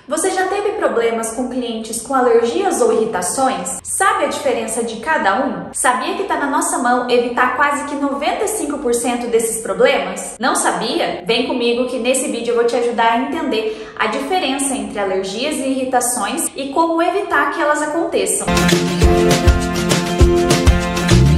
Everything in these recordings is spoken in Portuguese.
Você já teve problemas com clientes com alergias ou irritações? Sabe a diferença de cada um? Sabia que está na nossa mão evitar quase que 95% desses problemas? Não sabia? Vem comigo que nesse vídeo eu vou te ajudar a entender a diferença entre alergias e irritações e como evitar que elas aconteçam.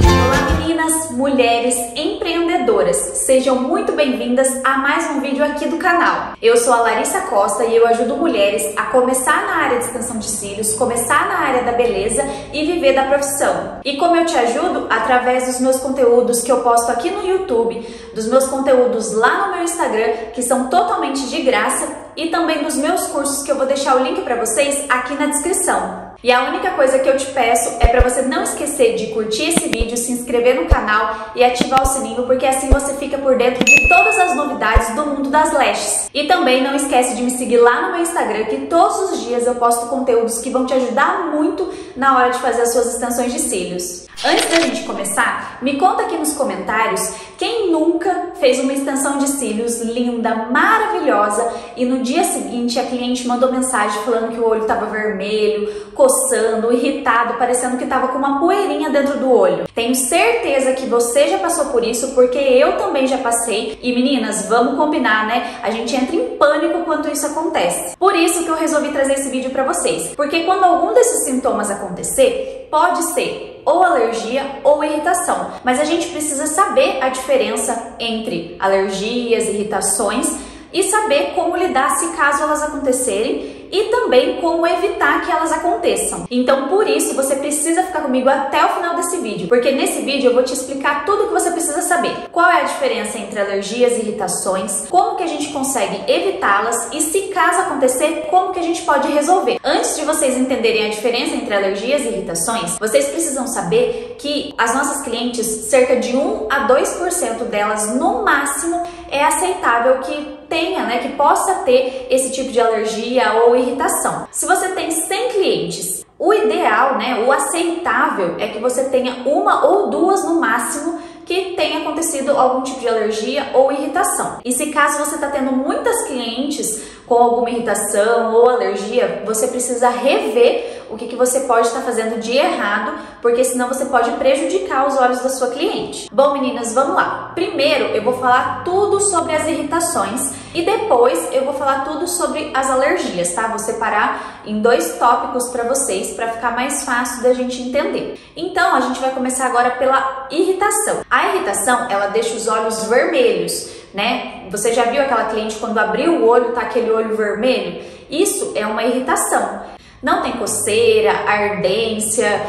Olá meninas, mulheres, empreendedoras, sejam muito bem-vindas a mais um vídeo aqui do canal. Eu sou a Larissa Costa e eu ajudo mulheres a começar na área de extensão de cílios, começar na área da beleza e viver da profissão. E como eu te ajudo? Através dos meus conteúdos que eu posto aqui no YouTube, dos meus conteúdos lá no meu Instagram, que são totalmente de graça, e também dos meus cursos que eu vou deixar o link para vocês aqui na descrição. E a única coisa que eu te peço é para você não esquecer de curtir esse vídeo, se inscrever no canal e ativar o sininho, porque assim você fica por dentro de todas as novidades do mundo das lashes. E também não esquece de me seguir lá no meu Instagram, que todos os dias eu posto conteúdos que vão te ajudar muito na hora de fazer as suas extensões de cílios. Antes da gente começar, me conta aqui nos comentários quem nunca fez uma extensão de cílios linda, maravilhosa e no dia seguinte a cliente mandou mensagem falando que o olho estava vermelho, coçando, irritado, parecendo que estava com uma poeirinha dentro do olho. Tenho certeza que você já passou por isso, porque eu também já passei. E meninas, vamos combinar, né? A gente entra em pânico quando isso acontece. Por isso que eu resolvi trazer esse vídeo para vocês, porque quando algum desses sintomas acontecer, pode ser ou alergia ou irritação, mas a gente precisa saber a diferença entre alergias, irritações e saber como lidar se caso elas acontecerem e também como evitar que elas aconteçam. Então, por isso, você precisa ficar comigo até o final desse vídeo, porque nesse vídeo eu vou te explicar tudo o que você precisa saber. Qual é a diferença entre alergias e irritações, como que a gente consegue evitá-las e, se caso acontecer, como que a gente pode resolver. Antes de vocês entenderem a diferença entre alergias e irritações, vocês precisam saber que as nossas clientes, cerca de 1 a 2% delas, no máximo, é aceitável que tenha, né, que possa ter esse tipo de alergia ou irritação. Se você tem 100 clientes, o ideal, né, o aceitável é que você tenha uma ou duas no máximo que tenha acontecido algum tipo de alergia ou irritação. E se caso você está tendo muitas clientes com alguma irritação ou alergia, você precisa rever o que você pode estar fazendo de errado, porque senão você pode prejudicar os olhos da sua cliente. Bom, meninas, vamos lá. Primeiro, eu vou falar tudo sobre as irritações e depois eu vou falar tudo sobre as alergias, tá? Vou separar em 2 tópicos para vocês, para ficar mais fácil da gente entender. Então, a gente vai começar agora pela irritação. A irritação, ela deixa os olhos vermelhos, né? Você já viu aquela cliente quando abriu o olho, tá aquele olho vermelho? Isso é uma irritação. Não tem coceira, ardência,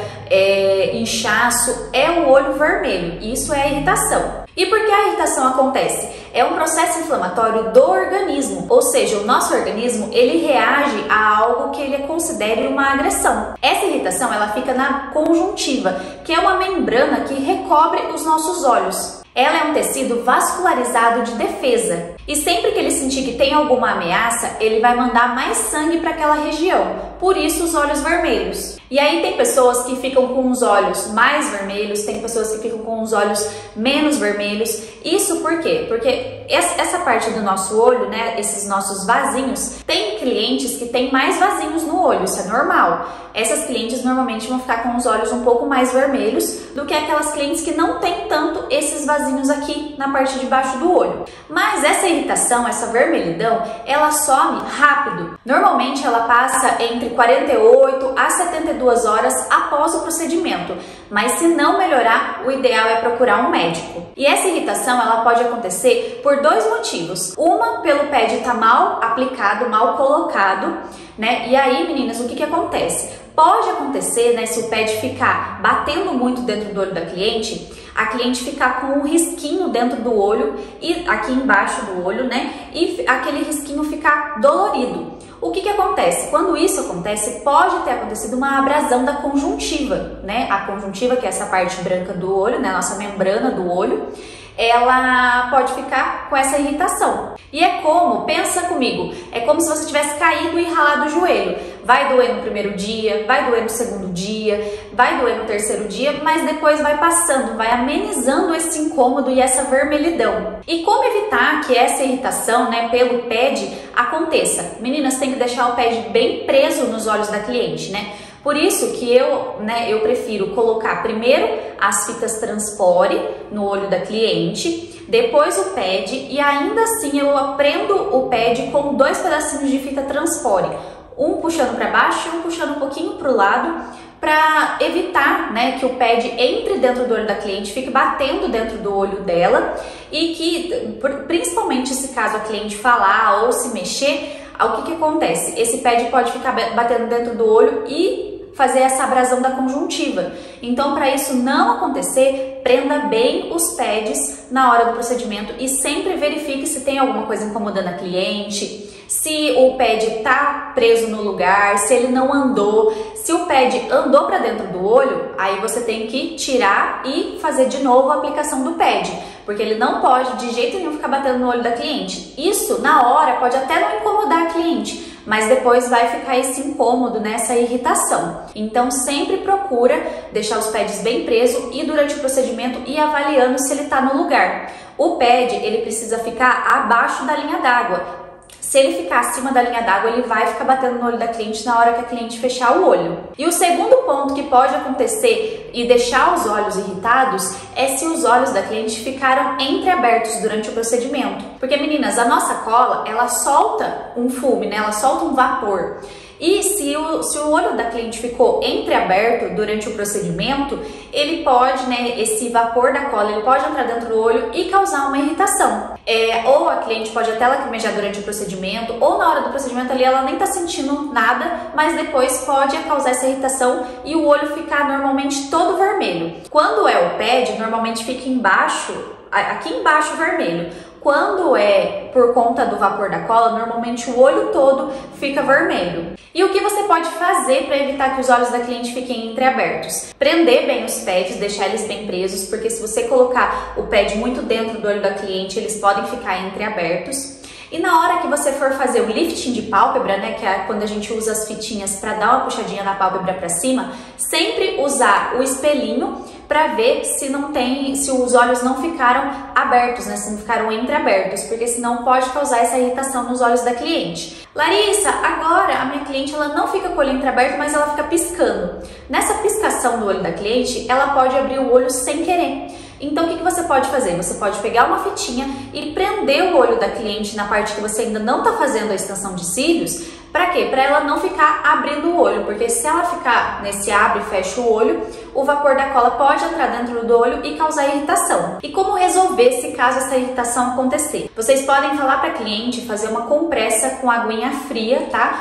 inchaço, é o olho vermelho. Isso é a irritação. E por que a irritação acontece? É um processo inflamatório do organismo, ou seja, o nosso organismo ele reage a algo que ele considere uma agressão. Essa irritação ela fica na conjuntiva, que é uma membrana que recobre os nossos olhos. Ela é um tecido vascularizado de defesa e sempre que ele sentir que tem alguma ameaça, ele vai mandar mais sangue para aquela região, por isso os olhos vermelhos. E aí tem pessoas que ficam com os olhos mais vermelhos, tem pessoas que ficam com os olhos menos vermelhos. Isso por quê? Porque essa parte do nosso olho, né, esses nossos vasinhos, tem clientes que têm mais vasinhos no olho, isso é normal. Essas clientes normalmente vão ficar com os olhos um pouco mais vermelhos do que aquelas clientes que não têm tanto esses vasinhos aqui na parte de baixo do olho. Mas essa irritação, essa vermelhidão, ela some rápido. Normalmente ela passa entre 48 a 72 horas após o procedimento. Mas se não melhorar, o ideal é procurar um médico. E essa irritação ela pode acontecer por 2 motivos. Uma, pelo pad estar mal aplicado, mal colocado, né? E aí, meninas, o que acontece? Pode acontecer, né, se o pad ficar batendo muito dentro do olho da cliente, a cliente ficar com um risquinho dentro do olho e aqui embaixo do olho, né? E aquele risquinho ficar dolorido. O que acontece? Quando isso acontece, pode ter acontecido uma abrasão da conjuntiva, né? A conjuntiva, que é essa parte branca do olho, né? Nossa membrana do olho, ela pode ficar com essa irritação. E é como, pensa comigo, é como se você tivesse caído e ralado o joelho. Vai doer no primeiro dia, vai doer no segundo dia, vai doer no terceiro dia, mas depois vai passando, vai amenizando esse incômodo e essa vermelhidão. E como evitar que essa irritação, né, pelo pad aconteça? Meninas, tem que deixar o pad bem preso nos olhos da cliente, né? Por isso que eu prefiro colocar primeiro as fitas transpore no olho da cliente, depois o pad, e ainda assim eu prendo o pad com 2 pedacinhos de fita transpore, um puxando para baixo e um puxando um pouquinho para o lado, para evitar, né, que o pad entre dentro do olho da cliente, fique batendo dentro do olho dela, e que, principalmente se caso a cliente falar ou se mexer, o que acontece? Esse pad pode ficar batendo dentro do olho e fazer essa abrasão da conjuntiva. Então, para isso não acontecer, prenda bem os pads na hora do procedimento e sempre verifique se tem alguma coisa incomodando a cliente, se o pad tá preso no lugar, se ele não andou. Se o pad andou para dentro do olho, aí você tem que tirar e fazer de novo a aplicação do pad, porque ele não pode de jeito nenhum ficar batendo no olho da cliente. Isso na hora pode até não incomodar a cliente, mas depois vai ficar esse incômodo, né, essa irritação. Então sempre procura deixar os pads bem presos e durante o procedimento ir avaliando se ele está no lugar. O pad ele precisa ficar abaixo da linha d'água. Se ele ficar acima da linha d'água, ele vai ficar batendo no olho da cliente na hora que a cliente fechar o olho. E o segundo ponto que pode acontecer e deixar os olhos irritados é se os olhos da cliente ficaram entreabertos durante o procedimento. Porque, meninas, a nossa cola, ela solta um fume, né? Ela solta um vapor. E se o olho da cliente ficou entreaberto durante o procedimento, ele pode, né, esse vapor da cola, ele pode entrar dentro do olho e causar uma irritação. Ou a cliente pode até lacrimejar durante o procedimento, ou na hora do procedimento ali ela nem tá sentindo nada, mas depois pode causar essa irritação e o olho ficar normalmente todo vermelho. Quando é o pad, normalmente fica embaixo, aqui embaixo vermelho. Quando é por conta do vapor da cola, normalmente o olho todo fica vermelho. E o que você pode fazer para evitar que os olhos da cliente fiquem entreabertos? Prender bem os pads, deixar eles bem presos, porque se você colocar o pad muito dentro do olho da cliente, eles podem ficar entreabertos. E na hora que você for fazer o lifting de pálpebra, né, que é quando a gente usa as fitinhas para dar uma puxadinha na pálpebra para cima, sempre usar o espelhinho para ver se os olhos não ficaram abertos, né, se não ficaram entreabertos, porque senão pode causar essa irritação nos olhos da cliente. Larissa, agora a minha cliente ela não fica com o olho entreaberto, mas ela fica piscando. Nessa piscação do olho da cliente, ela pode abrir o olho sem querer. Então, o que você pode fazer? Você pode pegar uma fitinha e prender o olho da cliente na parte que você ainda não está fazendo a extensão de cílios. Para quê? Para ela não ficar abrindo o olho, porque se ela ficar nesse abre e fecha o olho, o vapor da cola pode entrar dentro do olho e causar irritação. E como resolver se caso essa irritação acontecer? Vocês podem falar para a cliente fazer uma compressa com aguinha fria, tá?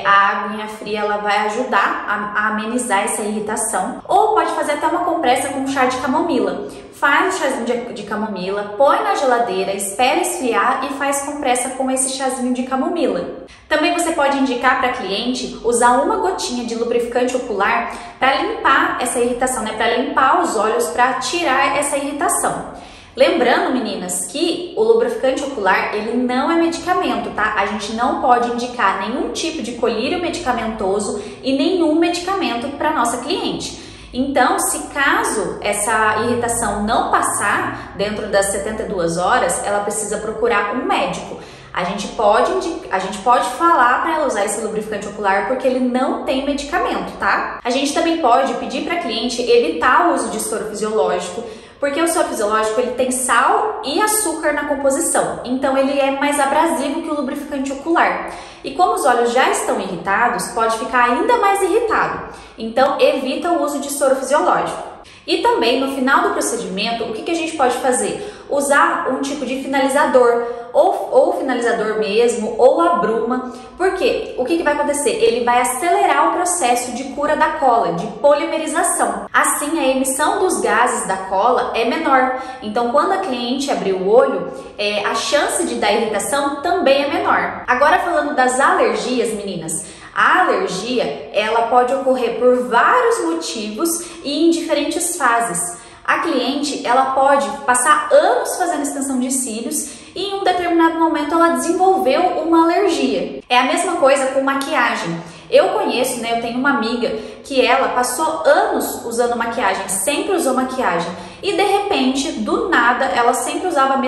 A aguinha fria ela vai ajudar a amenizar essa irritação. Ou pode fazer até uma compressa com chá de camomila. Faz o chazinho de camomila, põe na geladeira, espera esfriar e faz compressa com esse chazinho de camomila. Também você pode indicar para a cliente usar uma gotinha de lubrificante ocular para limpar essa irritação, né? Para limpar os olhos, para tirar essa irritação. Lembrando, meninas, que o lubrificante ocular, ele não é medicamento, tá? A gente não pode indicar nenhum tipo de colírio medicamentoso e nenhum medicamento para nossa cliente. Então, se caso essa irritação não passar dentro das 72 horas, ela precisa procurar um médico. A gente pode falar para ela usar esse lubrificante ocular porque ele não tem medicamento, tá? A gente também pode pedir para a cliente evitar o uso de soro fisiológico, porque o soro fisiológico ele tem sal e açúcar na composição, então ele é mais abrasivo que o lubrificante ocular. E como os olhos já estão irritados, pode ficar ainda mais irritado. Então evita o uso de soro fisiológico. E também no final do procedimento, o que a gente pode fazer? Usar um tipo de finalizador, ou finalizador mesmo, ou a bruma, porque o que vai acontecer? Ele vai acelerar o processo de cura da cola, de polimerização. Assim, a emissão dos gases da cola é menor. Então, quando a cliente abrir o olho, a chance de dar irritação também é menor. Agora, falando das alergias, meninas, a alergia, ela pode ocorrer por vários motivos e em diferentes fases. A cliente, ela pode passar anos fazendo extensão de cílios e em um determinado momento ela desenvolveu uma alergia. É a mesma coisa com maquiagem. Eu conheço, né, eu tenho uma amiga que ela passou anos usando maquiagem, sempre usou maquiagem e de repente, do nada, ela sempre usava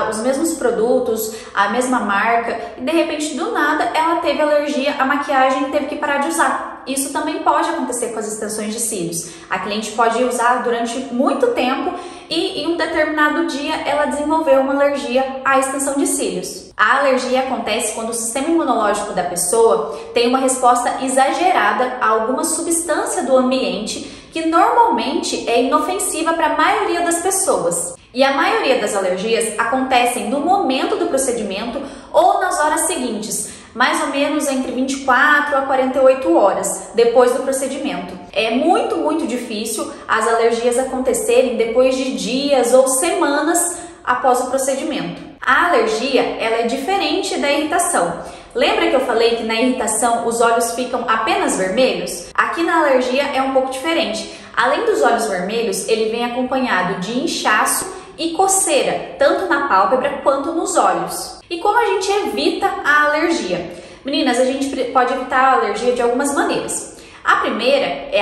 os mesmos produtos, a mesma marca e de repente, do nada, ela teve alergia à maquiagem e teve que parar de usar. Isso também pode acontecer com as extensões de cílios. A cliente pode usar durante muito tempo e em um determinado dia ela desenvolveu uma alergia à extensão de cílios. A alergia acontece quando o sistema imunológico da pessoa tem uma resposta exagerada a alguma substância do ambiente que normalmente é inofensiva para a maioria das pessoas. E a maioria das alergias acontecem no momento do procedimento ou nas horas seguintes, mais ou menos entre 24 a 48 horas depois do procedimento. É muito difícil as alergias acontecerem depois de dias ou semanas após o procedimento. A alergia, ela é diferente da irritação. Lembra que eu falei que na irritação os olhos ficam apenas vermelhos? Aqui na alergia é um pouco diferente. Além dos olhos vermelhos, ele vem acompanhado de inchaço e coceira, tanto na pálpebra quanto nos olhos. E como a gente evita a alergia? Meninas, a gente pode evitar a alergia de algumas maneiras. A primeira é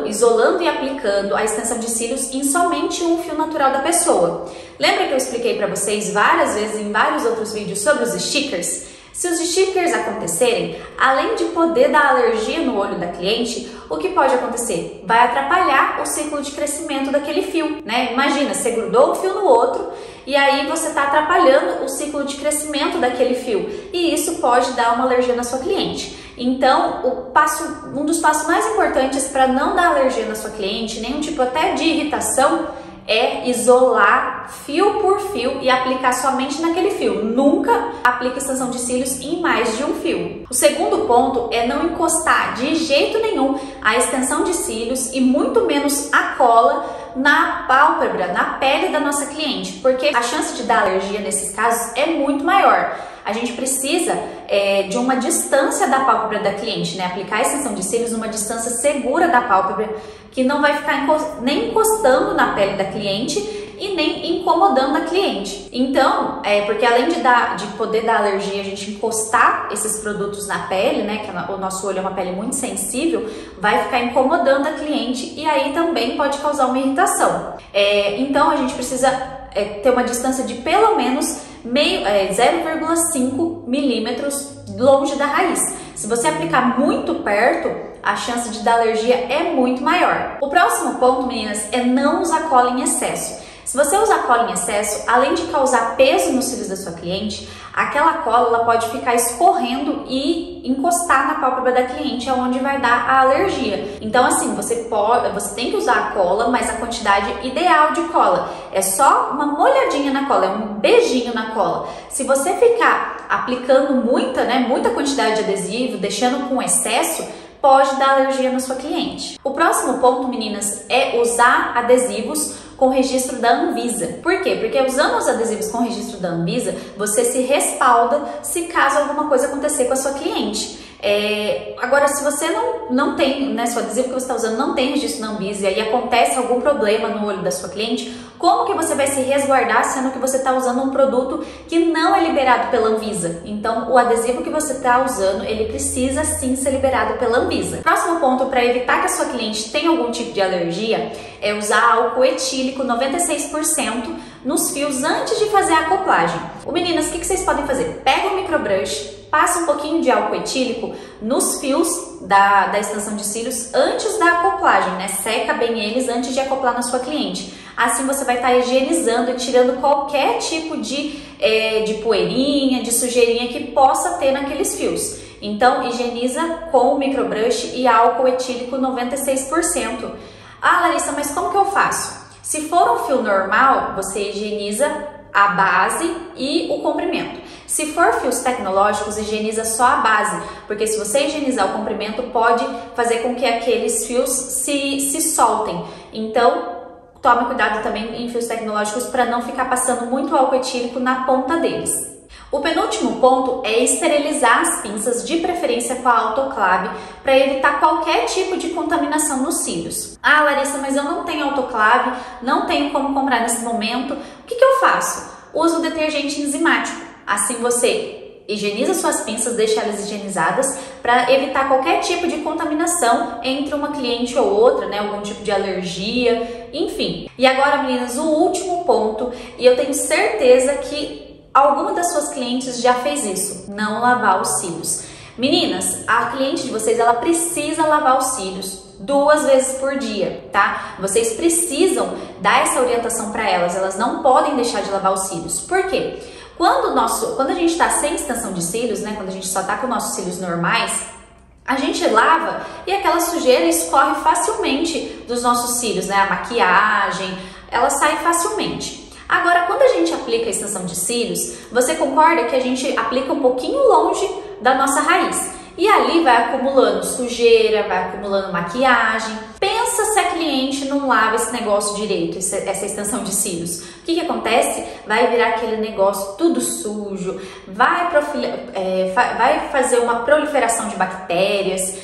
isolando e aplicando a extensão de cílios em somente um fio natural da pessoa. Lembra que eu expliquei para vocês várias vezes em vários outros vídeos sobre os stickers? Se os stickers acontecerem, além de poder dar alergia no olho da cliente, o que pode acontecer? Vai atrapalhar o ciclo de crescimento daquele fio, né? Imagina, você grudou um fio no outro e aí você está atrapalhando o ciclo de crescimento daquele fio e isso pode dar uma alergia na sua cliente. Então, um dos passos mais importantes para não dar alergia na sua cliente, nenhum tipo até de irritação, é isolar fio por fio e aplicar somente naquele fio. Nunca aplique extensão de cílios em mais de um fio. O segundo ponto é não encostar de jeito nenhum a extensão de cílios e muito menos a cola na pálpebra, na pele da nossa cliente, porque a chance de dar alergia nesses casos é muito maior. A gente precisa de uma distância da pálpebra da cliente, né? Aplicar a extensão de cílios numa distância segura da pálpebra, que não vai ficar nem encostando na pele da cliente e nem incomodando a cliente. Então, porque além de poder dar alergia, a gente encostar esses produtos na pele, né? Que o nosso olho é uma pele muito sensível, vai ficar incomodando a cliente e aí também pode causar uma irritação. Então, a gente precisa ter uma distância de pelo menos 0,5 milímetros longe da raiz. Se você aplicar muito perto, a chance de dar alergia é muito maior. O próximo ponto, meninas, é não usar cola em excesso. Se você usar cola em excesso, além de causar peso nos cílios da sua cliente, aquela cola ela pode ficar escorrendo e encostar na pálpebra da cliente, onde vai dar a alergia. Então, assim, você tem que usar a cola, mas a quantidade ideal de cola é só uma molhadinha na cola, é um beijinho na cola. Se você ficar aplicando muita quantidade de adesivo, deixando com excesso, pode dar alergia na sua cliente. O próximo ponto, meninas, é usar adesivos com registro da Anvisa. Por quê? Porque usando os adesivos com registro da Anvisa, você se respalda se caso alguma coisa acontecer com a sua cliente. Agora, se você não tem, né, se o adesivo que você está usando não tem registro da Anvisa e acontece algum problema no olho da sua cliente, como que você vai se resguardar sendo que você está usando um produto que não é liberado pela Anvisa? Então, o adesivo que você está usando, ele precisa sim ser liberado pela Anvisa. Próximo ponto para evitar que a sua cliente tenha algum tipo de alergia é usar álcool etílico 96% nos fios antes de fazer a acoplagem. Meninas, o que vocês podem fazer? Pega o microbrush, passa um pouquinho de álcool etílico nos fios da extensão de cílios antes da acoplagem, né? Seca bem eles antes de acoplar na sua cliente. Assim você vai estar higienizando e tirando qualquer tipo de poeirinha, de sujeirinha que possa ter naqueles fios. Então, higieniza com o microbrush e álcool etílico 96%. Ah, Larissa, mas como que eu faço? Se for um fio normal, você higieniza a base e o comprimento. Se for fios tecnológicos, higieniza só a base, porque se você higienizar o comprimento, pode fazer com que aqueles fios se soltem. Então, tome cuidado também em fios tecnológicos para não ficar passando muito álcool etílico na ponta deles. O penúltimo ponto é esterilizar as pinças, de preferência com a autoclave, para evitar qualquer tipo de contaminação nos cílios. Ah, Larissa, mas eu não tenho autoclave, não tenho como comprar nesse momento. O que eu faço? use o detergente enzimático. Assim você higieniza suas pinças, deixa elas higienizadas para evitar qualquer tipo de contaminação entre uma cliente ou outra, né? Algum tipo de alergia, enfim. E agora, meninas, o último ponto, e eu tenho certeza que alguma das suas clientes já fez isso: não lavar os cílios. Meninas, a cliente de vocês, ela precisa lavar os cílios 2 vezes por dia, tá? Vocês precisam dar essa orientação para elas não podem deixar de lavar os cílios. Por quê? Quando a gente está sem extensão de cílios, né, quando a gente só tá com nossos cílios normais, a gente lava e aquela sujeira escorre facilmente dos nossos cílios, né? A maquiagem, ela sai facilmente. Agora, quando a gente aplica a extensão de cílios, você concorda que a gente aplica um pouquinho longe da nossa raiz? E ali vai acumulando sujeira, vai acumulando maquiagem. Pensa se a cliente não lava esse negócio direito, essa extensão de cílios. O que acontece? Vai virar aquele negócio tudo sujo, vai fazer uma proliferação de bactérias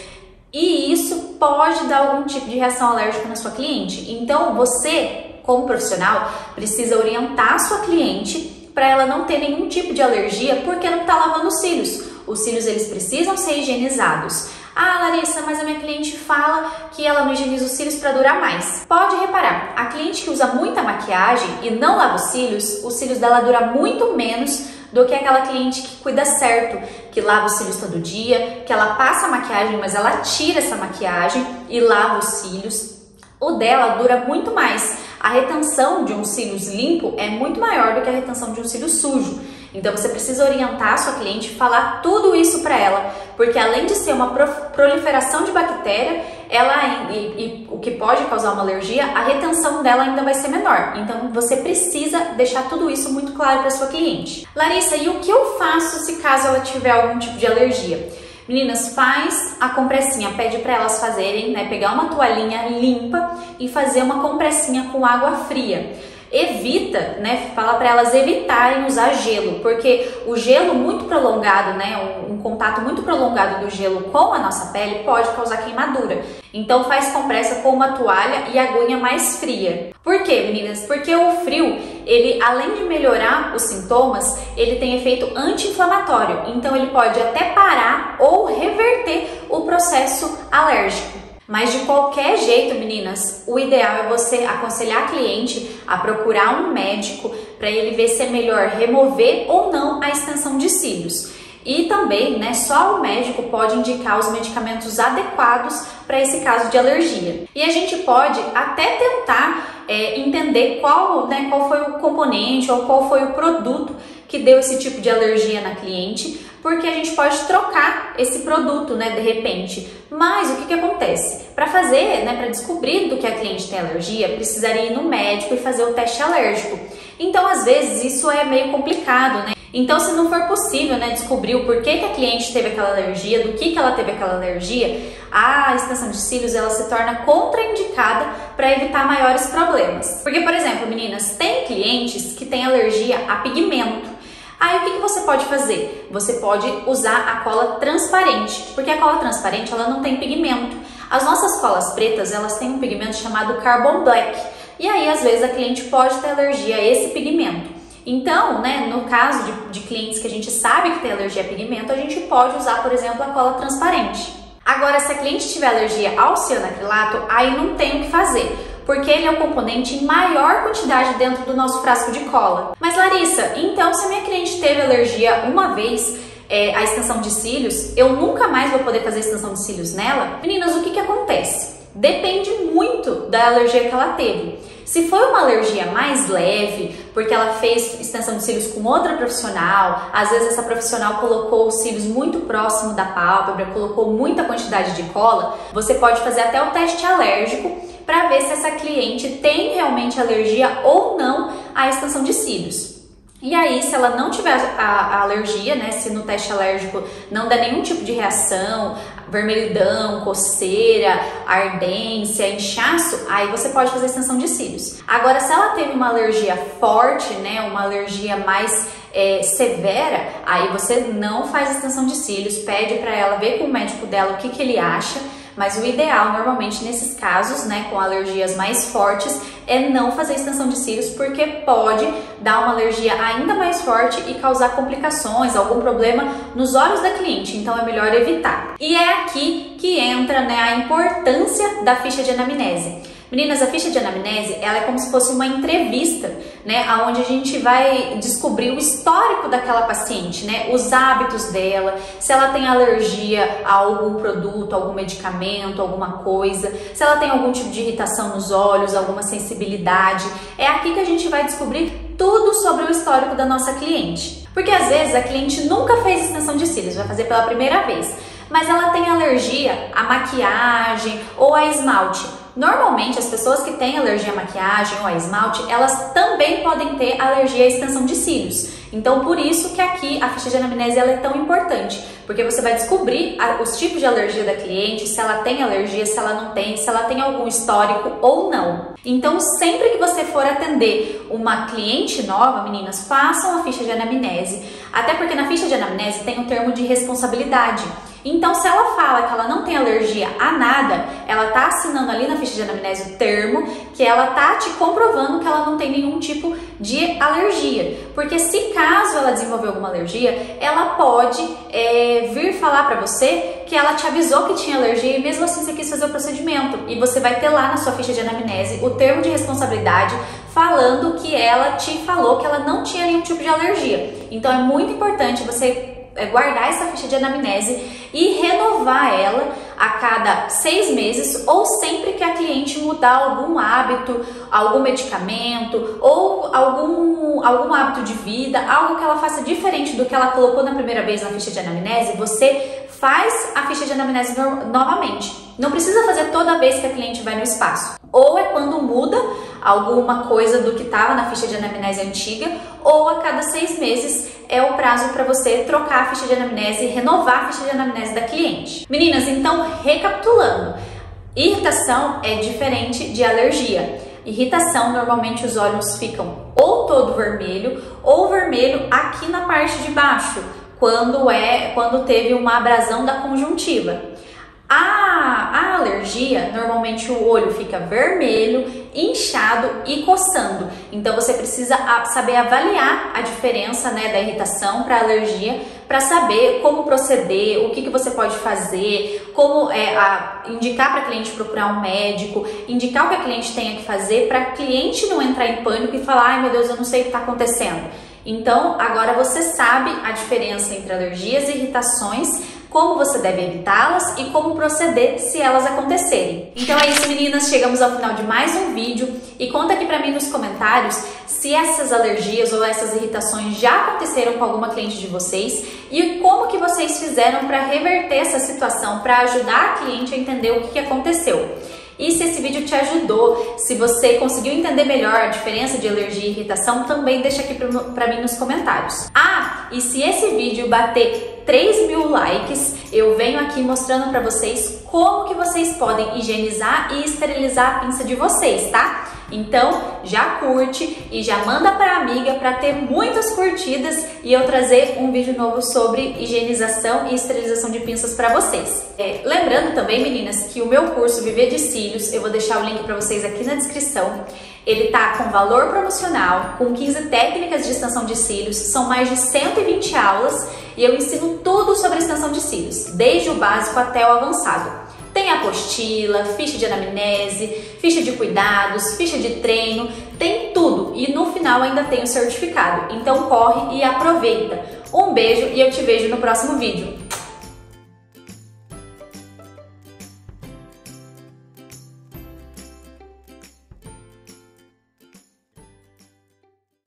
e isso pode dar algum tipo de reação alérgica na sua cliente. Então você, como profissional, precisa orientar a sua cliente para ela não ter nenhum tipo de alergia porque não está lavando os cílios. Os cílios, eles precisam ser higienizados. Ah, Larissa, mas a minha cliente fala que ela não higieniza os cílios para durar mais. Pode reparar, a cliente que usa muita maquiagem e não lava os cílios dela dura muito menos do que aquela cliente que cuida certo, que lava os cílios todo dia, que ela passa a maquiagem, mas ela tira essa maquiagem e lava os cílios. O dela dura muito mais. A retenção de um cílios limpo é muito maior do que a retenção de um cílio sujo. Então você precisa orientar a sua cliente, falar tudo isso para ela, porque além de ser uma proliferação de bactéria, e o que pode causar uma alergia, a retenção dela ainda vai ser menor. Então você precisa deixar tudo isso muito claro para sua cliente. Larissa, e o que eu faço se caso ela tiver algum tipo de alergia? Meninas, faz a compressinha, pede para elas fazerem, né, pegar uma toalhinha limpa e fazer uma compressinha com água fria. Evita, né, fala para elas evitarem usar gelo, porque o gelo muito prolongado, né, um contato muito prolongado do gelo com a nossa pele pode causar queimadura. Então faz compressa com uma toalha e aguinha mais fria. Por quê, meninas? Porque o frio, ele além de melhorar os sintomas, ele tem efeito anti-inflamatório. Então ele pode até parar ou reverter o processo alérgico. Mas de qualquer jeito, meninas, o ideal é você aconselhar a cliente a procurar um médico para ele ver se é melhor remover ou não a extensão de cílios. E também, né, só o médico pode indicar os medicamentos adequados para esse caso de alergia. E a gente pode até tentar entender qual foi o componente ou qual foi o produto que deu esse tipo de alergia na cliente, porque a gente pode trocar esse produto, né, de repente. Mas o que acontece? Para fazer, né, para descobrir do que a cliente tem alergia, precisaria ir no médico e fazer o teste alérgico. Então, às vezes, isso é meio complicado, né? Então, se não for possível, né, descobrir o porquê que a cliente teve aquela alergia, do que ela teve aquela alergia, a extensão de cílios ela se torna contraindicada para evitar maiores problemas. Porque, por exemplo, meninas, tem clientes que têm alergia a pigmento. Aí o que você pode fazer? Você pode usar a cola transparente, porque a cola transparente ela não tem pigmento. As nossas colas pretas, elas têm um pigmento chamado Carbon Black. E aí, às vezes, a cliente pode ter alergia a esse pigmento. Então, né, no caso de clientes que a gente sabe que tem alergia a pigmento, a gente pode usar, por exemplo, a cola transparente. Agora, se a cliente tiver alergia ao cianoacrilato, aí não tem o que fazer, porque ele é o componente em maior quantidade dentro do nosso frasco de cola. Mas Larissa, então se a minha cliente teve alergia uma vez à extensão de cílios, eu nunca mais vou poder fazer extensão de cílios nela? Meninas, o que acontece? Depende muito da alergia que ela teve. Se foi uma alergia mais leve, porque ela fez extensão de cílios com outra profissional, às vezes essa profissional colocou os cílios muito próximo da pálpebra, colocou muita quantidade de cola, você pode fazer até o teste alérgico para ver se essa cliente tem realmente alergia ou não à extensão de cílios. E aí, se ela não tiver a alergia, né, se no teste alérgico não der nenhum tipo de reação, vermelhidão, coceira, ardência, inchaço, aí você pode fazer extensão de cílios. Agora, se ela teve uma alergia forte, né, uma alergia mais severa, aí você não faz extensão de cílios, pede para ela ver com o médico dela o que ele acha, mas o ideal normalmente nesses casos, né, com alergias mais fortes, é não fazer extensão de cílios, porque pode dar uma alergia ainda mais forte e causar complicações, algum problema nos olhos da cliente, então é melhor evitar. E é aqui que entra, né, a importância da ficha de anamnese. Meninas, a ficha de anamnese, ela é como se fosse uma entrevista, né, onde a gente vai descobrir o histórico daquela paciente, né, os hábitos dela, se ela tem alergia a algum produto, algum medicamento, alguma coisa, se ela tem algum tipo de irritação nos olhos, alguma sensibilidade. É aqui que a gente vai descobrir tudo sobre o histórico da nossa cliente. Porque às vezes a cliente nunca fez extensão de cílios, vai fazer pela primeira vez, mas ela tem alergia à maquiagem ou a esmalte. Normalmente, as pessoas que têm alergia à maquiagem ou a esmalte, elas também podem ter alergia à extensão de cílios. Então, por isso que aqui a ficha de anamnese ela é tão importante, porque você vai descobrir os tipos de alergia da cliente, se ela tem alergia, se ela não tem, se ela tem algum histórico ou não. Então, sempre que você for atender uma cliente nova, meninas, façam a ficha de anamnese, até porque na ficha de anamnese tem um termo de responsabilidade. Então, se ela fala que ela não tem alergia a nada, ela tá assinando ali na ficha de anamnese o termo que ela tá te comprovando que ela não tem nenhum tipo de alergia. Porque se caso ela desenvolver alguma alergia, ela pode vir falar pra você que ela te avisou que tinha alergia e mesmo assim você quis fazer o procedimento. E você vai ter lá na sua ficha de anamnese o termo de responsabilidade falando que ela te falou que ela não tinha nenhum tipo de alergia. Então, é muito importante você guardar essa ficha de anamnese e renovar ela a cada 6 meses ou sempre que a cliente mudar algum hábito, algum medicamento ou algum hábito de vida, algo que ela faça diferente do que ela colocou na primeira vez na ficha de anamnese, você faz a ficha de anamnese novamente. Não precisa fazer toda vez que a cliente vai no espaço. Ou é quando muda alguma coisa do que estava na ficha de anamnese antiga, ou a cada 6 meses é o prazo para você trocar a ficha de anamnese e renovar a ficha de anamnese da cliente. Meninas, então, recapitulando, irritação é diferente de alergia. Irritação, normalmente os olhos ficam ou todo vermelho ou vermelho aqui na parte de baixo, quando teve uma abrasão da conjuntiva. A alergia, normalmente o olho fica vermelho, inchado e coçando. Então você precisa saber avaliar a diferença, né, da irritação para alergia, para saber como proceder, o que você pode fazer, como indicar para a cliente procurar um médico, indicar o que a cliente tenha que fazer para a cliente não entrar em pânico e falar: ai meu Deus, eu não sei o que está acontecendo. Então agora você sabe a diferença entre alergias e irritações, como você deve evitá-las e como proceder se elas acontecerem. Então é isso, meninas, chegamos ao final de mais um vídeo e conta aqui pra mim nos comentários se essas alergias ou essas irritações já aconteceram com alguma cliente de vocês e como que vocês fizeram para reverter essa situação, para ajudar a cliente a entender o que aconteceu. E se esse vídeo te ajudou, se você conseguiu entender melhor a diferença de alergia e irritação, também deixa aqui pra mim nos comentários. Ah, e se esse vídeo bater 3.000 likes, eu venho aqui mostrando pra vocês como que vocês podem higienizar e esterilizar a pinça de vocês, tá? Então, já curte e já manda pra amiga pra ter muitas curtidas e eu trazer um vídeo novo sobre higienização e esterilização de pinças pra vocês. Lembrando também, meninas, que o meu curso Viver de Cílios, eu vou deixar o link pra vocês aqui na descrição. Ele tá com valor promocional, com 15 técnicas de extensão de cílios, são mais de 120 aulas e eu ensino tudo sobre extensão de cílios, desde o básico até o avançado. Tem apostila, ficha de anamnese, ficha de cuidados, ficha de treino, tem tudo e no final ainda tem o certificado. Então corre e aproveita. Um beijo e eu te vejo no próximo vídeo.